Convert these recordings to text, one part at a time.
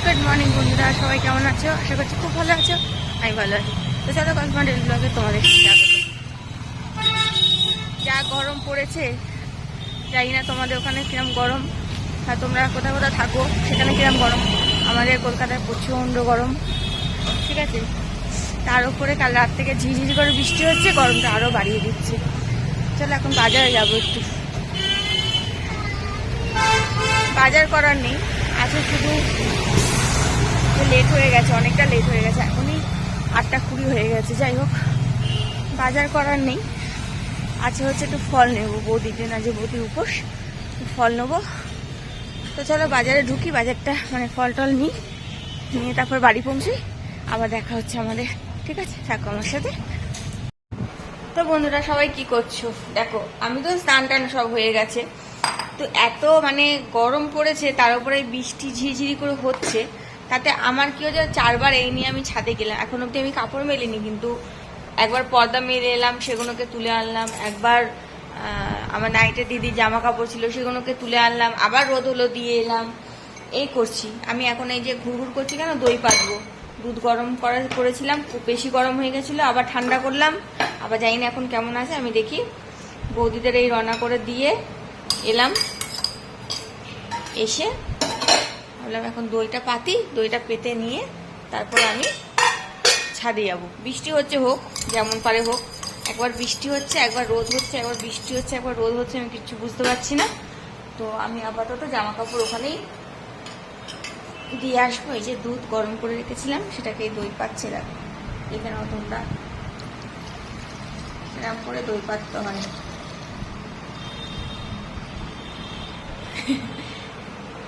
Good morning বন্ধুরা, সবাই কেমন আছো? আশা করছি খুব ভালো আছো। আমি ভালো আছি। তো চলো কল্পনা ডেলি ব্লগে তোমাদের স্বাগত। যা গরম পড়েছে, জানি না তোমাদের ওখানে কিরম গরম, আর তোমরা কোথাও কোথাও থাকো সেখানে কিরম গরম। আমাদের কলকাতায় প্রচণ্ড গরম, ঠিক আছে। তার উপরে কাল রাত থেকে ঝিঝিঝি করে বৃষ্টি হচ্ছে, গরমটা আরও বাড়িয়ে দিচ্ছে। চলো এখন বাজারে যাবো একটু। বাজার করার নেই, আছে শুধু লেট হয়ে গেছে, অনেকটা লেট হয়ে গেছে, এখনই 8:20 হয়ে গেছে। যাই হোক, বাজার করার নেই, আছে হচ্ছে একটু ফল নেব, বৌদির দিন আছে বৌদির উপোস, ফল নেবো। তো চলো বাজারে ঢুকি, বাজারটা মানে ফল টল নিয়ে তারপর বাড়ি পৌঁছি, আবার দেখা হচ্ছে আমাদের। ঠিক আছে, থাকো আমার সাথে। তো বন্ধুরা সবাই কি করছো? দেখো আমি তো স্নান টান সব হয়ে গেছে, তো এত মানে গরম পড়েছে, তার উপরে বৃষ্টি ঝিরিঝিরি করে হচ্ছে, তাতে আমার কি হচ্ছে, 4বার এই নিয়ে আমি ছাদে গেলাম। এখন অব্দি আমি কাপড় মেলিনি, কিন্তু একবার পর্দা মেলে এলাম, সেগুলোকে তুলে আনলাম। একবার আমার নাইটের দিদি জামা কাপড় ছিল, সেগুলোকে তুলে আনলাম, আবার রোদ হলো দিয়ে এলাম। এই করছি আমি এখন। এই যে ঘুরঘুর করছি কেন, দই পাতবো। দুধ গরম করেছিলাম, খুব বেশি গরম হয়ে গেছিলো, আবার ঠান্ডা করলাম, আবার জানি না এখন কেমন আছে। আমি দেখি বৌদিদের এই রান্না করে দিয়ে এলাম, এসে বললাম এখন দইটা পাতি, দইটা পেতে নিয়ে তারপর আমি ছাদে যাবো। বৃষ্টি হচ্ছে, হোক যেমন পারে হোক। একবার বৃষ্টি হচ্ছে, একবার রোদ হচ্ছে, একবার বৃষ্টি হচ্ছে, একবার রোদ হচ্ছে, আমি কিচ্ছু বুঝতে পারছি না। তো আমি আপাতত জামা কাপড় ওখানেই দিয়ে আসবো। এই যে দুধ গরম করে রেখেছিলাম, সেটাকে দই পাচ্ছিলাম। এখানেও তোমরা এরকম করে দই পাততে হয়,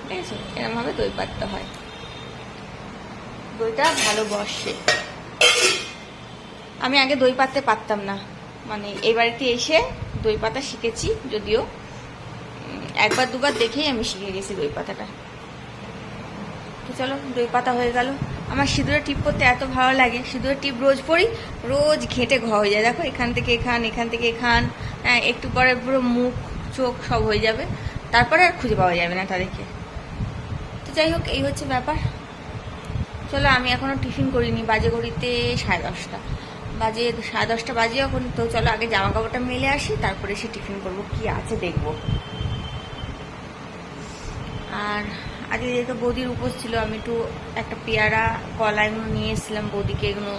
ঠিক আছে, এরকম ভাবে দই পাততে হয়, দইটা ভালো বসে। আমি আগে দই পাততে পারতাম না, মানে এই বাড়িতে এসে দই পাতা শিখেছি, যদিও একবার দুবার দেখেই আমি শিখে গেছি দই পাতাটা। তো চলো দই পাতা হয়ে গেল। আমার সিঁদুরের টিপ পরতে এত ভালো লাগে, সিঁদুরের টিপ রোজ পরি, রোজ ঘেঁটে হয়ে যায়। দেখো এখান থেকে এখান, এখান থেকে এখান, একটু পরে পুরো মুখ চোখ সব হয়ে যাবে, তারপরে আর খুঁজে পাওয়া যাবে না তাদেরকে। তো যাই হোক, এই হচ্ছে ব্যাপার। চলো আমি এখনও টিফিন করিনি, বাজে ঘড়িতে 10:30 বাজে, 10:30 বাজে এখন। তো চলো আগে জামা কাপড়টা মেলে আসি, তারপরে এসে টিফিন করবো, কি আছে দেখবো। আর আজকে যেহেতু বৌদির উপোস ছিল, আমি একটু একটা পেয়ারা কলা এগুলো নিয়ে এসেছিলাম বৌদিকে, এগুলো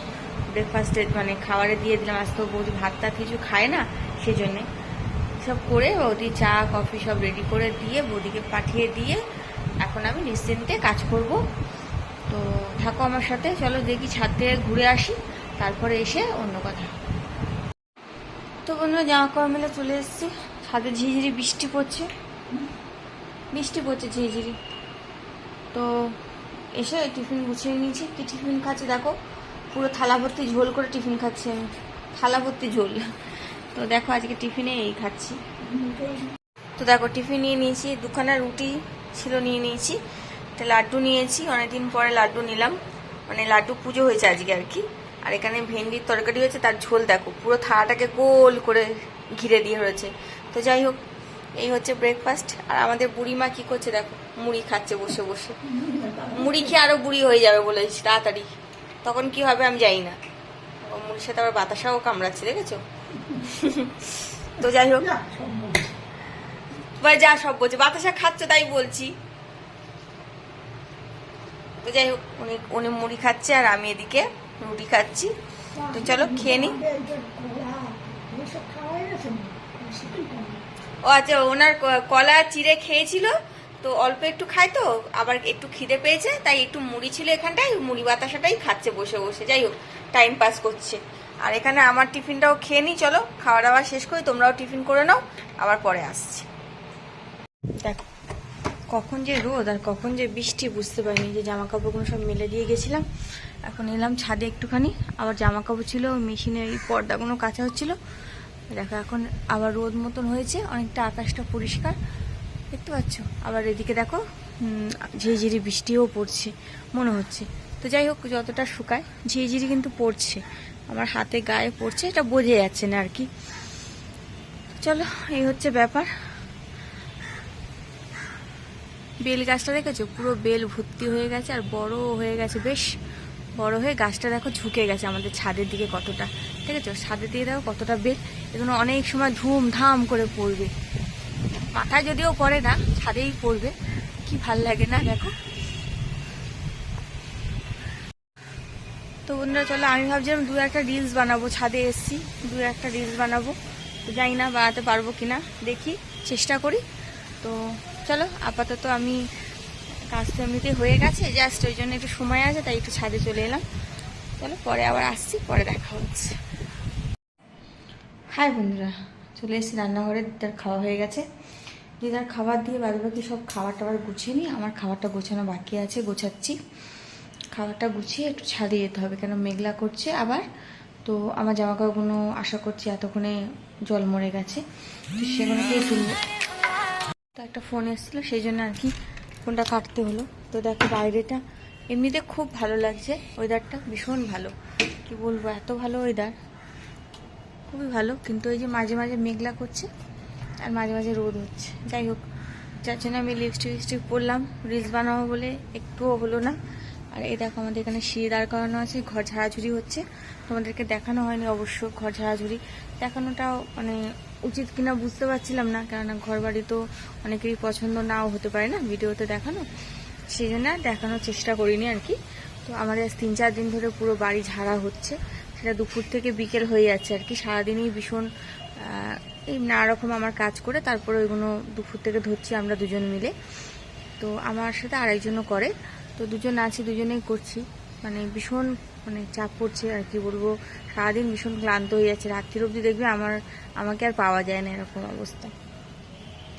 ব্রেকফাস্টে মানে খাবারে দিয়ে দিলাম। আজ তো বৌদি ভাত টাত কিছু খায় না, সেই জন্যে সব করে বৌদি চা কফি সব রেডি করে দিয়ে বৌদিকে পাঠিয়ে দিয়ে এখন আমি নিশ্চিন্তে কাজ করব। তো থাকো আমার সাথে, চলো দেখি ছাদ থেকে ঘুরে আসি, তারপরে এসে অন্য কথা। তো বন্ধুরা জামা কাপড় মেলে চলে এসেছি ছাদে। ঝিঝিরি বৃষ্টি পড়ছে, ঝিঝিরি। তো এসে টিফিন গুছিয়ে নিয়েছি। কি টিফিন খাচ্ছি দেখো, পুরো থালা ভর্তি ঝোল করে টিফিন খাচ্ছি আমি, থালা ভর্তি ঝোল। তো দেখো আজকে টিফিনে এই খাচ্ছি। তো দেখো টিফিন নিয়ে নিয়েছি, 2খানা রুটি ছিল নিয়ে নিয়েছি, একটা লাড্ডু নিয়েছি, অনেকদিন পরে লাড্ডু নিলাম, মানে লাড্ডু পুজো হয়েছে আজকে আর কি। আর এখানে ভেন্ডির তরকারি হয়েছে, তার ঝোল দেখো পুরো থালাটাকে গোল করে ঘিরে দিয়ে হয়েছে। তো যাই হোক, এই হচ্ছে ব্রেকফাস্ট। আর আমাদের বুড়িমা কি করছে দেখো, মুড়ি খাচ্ছে বসে বসে। মুড়ি খেয়ে আরো বুড়ি হয়ে যাবে বলেছি তাড়াতাড়ি, তখন কি হবে আমি জানি না। ও মুড়ির সাথে আবার বাতাসাও কামড়াচ্ছে, দেখেছো? তো যাই হোক, যা সব বলছে, বাতাসা খাচ্ছে তাই বলছি। তো যাই হোক, উনি মুড়ি খাচ্ছে আর আমি এদিকে রুটি খাচ্ছি। তো চলো খেয়ে নি। ও আচ্ছা, ওনার কলা চিড়ে খেয়েছিল, তো অল্প একটু খায়, তো আবার একটু খিদে পেয়েছে, তাই একটু মুড়ি ছিল এখানটায়, মুড়ি বাতাসাটাই খাচ্ছে বসে বসে। যাই হোক, টাইম পাস করছে। আর এখানে আমার টিফিনটাও খেয়ে নিই, চলো খাওয়া দাওয়া শেষ করি, তোমরাও টিফিন করে নাও, আবার পরে আসছি। দেখো কখন যে রোদ আর কখন যে বৃষ্টি বুঝতে পারিনি। যে জামা কাপড়গুলো সব মেলে দিয়ে গেছিলাম, এখন এলাম ছাদে একটুখানি, আবার জামা কাপড় ছিল মেশিনে, এই পর্দাগুলো কাঁচা হচ্ছিল। দেখো এখন আবার রোদ মতন হয়েছে, অনেকটা আকাশটা পরিষ্কার দেখতে পাচ্ছ। আবার এদিকে দেখো ঝিরিঝিরি বৃষ্টিও পড়ছে মনে হচ্ছে। তো যাই হোক, যতটা শুকায়, ঝিরিঝিরি কিন্তু পড়ছে, আমার হাতে গায়ে পড়ছে, এটা বোঝা যাচ্ছে না আর কি। চলো এই হচ্ছে ব্যাপার। বেল গাছটা দেখেছো, পুরো বেল ভর্তি হয়ে গেছে আর বড় হয়ে গেছে, বেশ বড় হয়ে গাছটা দেখো ঝুঁকে গেছে আমাদের ছাদের দিকে কতটা, ঠিক আছে? ছাদের দিকে দেখো কতটা বেল, এগুলো অনেক সময় ধুমধাম করে পড়বে, মাথায় যদিও পড়ে না, ছাদেই পড়বে, কি ভাল লাগে না দেখো। তো বন্ধুরা চলো, আমি ভাবছিলাম 2-1টা রিলস বানাবো, ছাদে এসছি 2-1টা রিলস বানাবো, তো জানি না বানাতে পারবো কিনা, দেখি চেষ্টা করি। তো চলো আপাতত আমি কাজ তো এমনিতে হয়ে গেছে, জাস্ট ওই জন্য একটু সময় আছে তাই একটু ছাদে চলে এলাম। চলো পরে আবার আসছি, পরে দেখা হচ্ছে। হাই বন্ধুরা, চলে এসেছি রান্নাঘরে, দিদার খাওয়া হয়ে গেছে, দিদার খাবার দিয়ে বাকি সব খাবার টাবার গুছিয়ে নিই, আমার খাবারটা গোছানো বাকি আছে, গোছাচ্ছি। খাবারটা গুছিয়ে একটু ছাদে যেতে হবে, কেন মেঘলা করছে আবার, তো আমার জামা কাপড়গুলো আশা করছি এতক্ষণে জল মরে গেছে, তো সেগুলোকেই তুলবো। তো একটা ফোন এসেছিলো সেই জন্য আর কি ফোনটা কাটতে হলো। তো দেখো বাইরেটা এমনিতে খুব ভালো লাগছে, ওয়েদারটা ভীষণ ভালো, কি বলবো, এত ভালো ওয়েদার, খুবই ভালো। কিন্তু ওই যে মাঝে মাঝে মেঘলা করছে আর মাঝে মাঝে রোদ হচ্ছে, যাই হোক, যার জন্য আমি লিপস্টিক পরলাম রিলস বানাবো বলে, একটুও হলো না। আর এই দেখো আমাদের এখানে সিঁড়ি দাঁড় করানো আছে, ঘর ঝাড়াঝুড়ি হচ্ছে, তোমাদেরকে দেখানো হয়নি অবশ্য, ঘর ঝাড়াঝুড়ি দেখানোটাও মানে উচিত কিনা বুঝতে পারছিলাম না, কেননা ঘর বাড়ি তো অনেকেরই পছন্দ নাও হতে পারে না ভিডিওতে দেখানো, সেই জন্য দেখানোর চেষ্টা করিনি আর কি। তো আমাদের 3-4 দিন ধরে পুরো বাড়ি ঝাড়া হচ্ছে, সেটা দুপুর থেকে বিকেল হয়ে যাচ্ছে আর কি, সারাদিনই ভীষণ এই নানা রকম আমার কাজ করে তারপরে ওইগুলো দুপুর থেকে ধরছি আমরা দুজন মিলে। তো আমার সাথে আরেকজনও করে, তো দুজন আছি, দুজনেই করছি, মানে ভীষণ মানে চাপ পড়ছে আর কি বলবো, সারাদিন ভীষণ ক্লান্ত হয়ে যাচ্ছে, রাত্রির অবধি দেখবে আমাকে আর পাওয়া যায় না এরকম অবস্থা।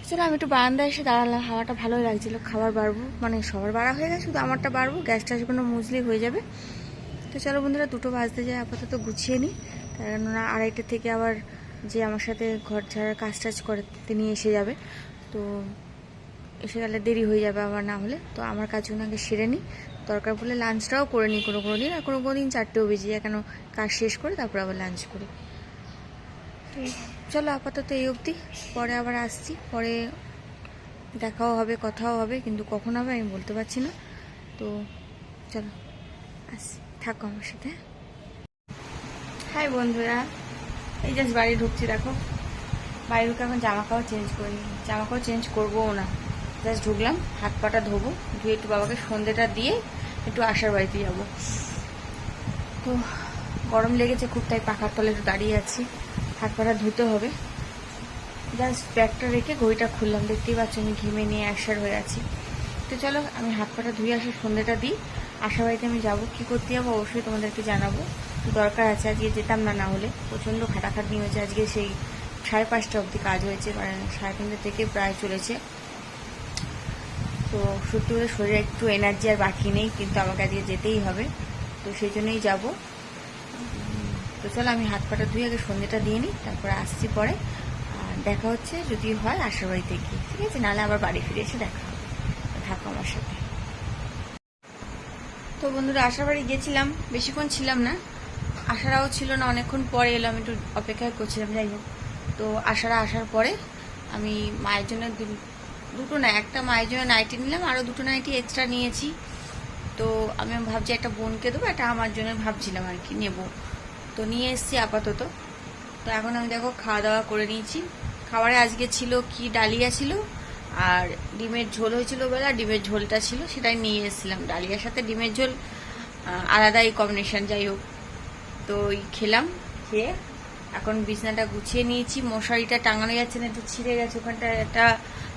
চলো আমি একটু বারান্দায় এসে দাঁড়ালাম, হাওয়াটা ভালোই লাগছিল, খাবার বাড়বো, মানে সবার বাড়া হয়ে গেছে, শুধু আমারটা বাড়বো, গ্যাস ট্যাসগুলো মুছলেই হয়ে যাবে। তো চলো বন্ধুরা, 2টো বাজতে যায়, আপাতত গুছিয়ে নিই, কেননা 2:30 থেকে আবার যে আমার সাথে ঘর ঝাড়ার কাজ টাজ করে তিনি এসে যাবে, তো এসে গেলে দেরি হয়ে যাবে আবার না হলে, তো আমার কাজগুলো আগে সেরে নিই, দরকার পড়লে লাঞ্চটাও করে নিই কোনো দিন, আর কোনো দিন 4টেও বেজে যায়, কেন কাজ শেষ করে তারপর আবার লাঞ্চ করি। তো চলো আপাতত এই অবধি, পরে আবার আসছি, পরে দেখাও হবে, কথাও হবে, কিন্তু কখন হবে আমি বলতে পারছি না। তো চলো আসছি, থাকো আমার সাথে। হাই বন্ধুরা, এই জাস্ট বাড়ি ঢুকছি, দেখো বাড়ি ঢুকে এখন জামা কাপড় চেঞ্জ করিনি, জামা কাপড় চেঞ্জ করবোও না, জাস্ট ঢুকলাম, হাত পাটা ধোবো, ধুয়ে একটু বাবাকে সন্ধ্যেটা দিয়ে একটু আশার বাড়িতে যাবো। তো গরম লেগেছে খুব, তাই পাখার তলে একটু দাঁড়িয়ে আছি, হাত পাটা ধুতে হবে, জাস্ট ব্যাগটা রেখে ঘড়িটা খুললাম, দেখতেই পাচ্ছ আমি ঘেমে নিয়ে আসার হয়ে আছি। তো চলো আমি হাত পাটা ধুয়ে আসি, সন্ধ্যেটা দিই, আশার বাড়িতে আমি যাবো, কী করতে যাবো অবশ্যই তোমাদেরকে জানাবো, দরকার আছে, আজকে যেতাম না হলে প্রচণ্ড খাটাখাটনি হয়েছে, আজকে সেই 5:30 অবধি কাজ হয়েছে, মানে 3:30 থেকে প্রায় চলেছে। তো সত্যি করে শরীরে একটু এনার্জি আর বাকি নেই, কিন্তু আমাকে আজকে যেতেই হবে, তো সেই জন্যই যাবো। তো চলো আমি হাত পাটা ধুয়ে আগে সন্ধ্যেটা দিয়ে নিই, তারপরে আসছি পরে, আর দেখা হচ্ছে যদি হয় আশার বাড়িতে গিয়ে, ঠিক আছে, নাহলে আবার বাড়ি ফিরে এসে দেখা হবে, থাকো আমার সাথে। তো বন্ধুরা আশার বাড়ি গেছিলাম, বেশিক্ষণ ছিলাম না, আশারাও ছিল না, অনেকক্ষণ পরে এলাম, একটু অপেক্ষা করছিলাম, যাই হোক। তো আশারা আসার পরে আমি মায়ের জন্য দুটো না, একটা মায়ের জন্য নাইটি নিলাম, আরও 2টো নাইটি এক্সট্রা নিয়েছি, তো আমি ভাবছি একটা বোনকে দেবো, একটা আমার জন্য ভাবছিলাম আর কি নেব, তো নিয়ে এসেছি আপাতত। তো এখন আমি দেখো খাওয়া দাওয়া করে নিয়েছি, খাবারে আজকে ছিল কি ডালিয়া ছিল আর ডিমের ঝোল হয়েছিল, বেলা ডিমের ঝোলটা ছিল সেটাই নিয়ে এসেছিলাম, ডালিয়ার সাথে ডিমের ঝোল আলাদাই কম্বিনেশন, যাই হোক। তো ওই খেলাম, খেয়ে এখন বিছানাটা গুছিয়ে নিয়েছি, মশারিটা টাঙানো যাচ্ছে না, একটু ছিঁড়ে গেছে, ওখানটা একটা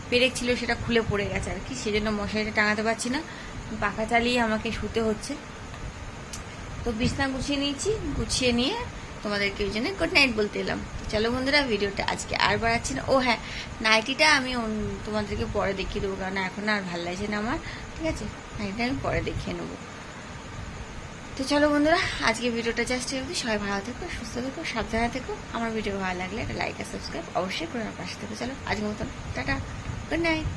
পেরেক ছিল সেটা খুলে পড়ে গেছে আর কি, সেই জন্য মশারিটা টাঙাতে পারছি না, পাখা চালিয়ে আমাকে শুতে হচ্ছে। তো বিছানা গুছিয়ে নিয়েছি, গুছিয়ে নিয়ে তোমাদেরকে ওই জন্য গুড নাইট বলতে এলাম। তো চলো বন্ধুরা, ভিডিওটা আজকে আর বাড়াচ্ছি না। ও হ্যাঁ, নাইটিটা আমি তোমাদেরকে পরে দেখিয়ে দেবো, কারণ এখন আর ভালো লাগছে না আমার, ঠিক আছে, নাইটিটা আমি পরে দেখিয়ে নেবো। তো চলো বন্ধুরা, আজকে ভিডিওটা জাস্ট অবধি, সবাই ভালো থেকো, সুস্থ থেকো, সাবধানে থেকো, আমার ভিডিও ভালো লাগলে একটা লাইক আর সাবস্ক্রাইব অবশ্যই করে আমার পাশে থেকো। চলো আজকের মতন টাটা, গুড নাইট।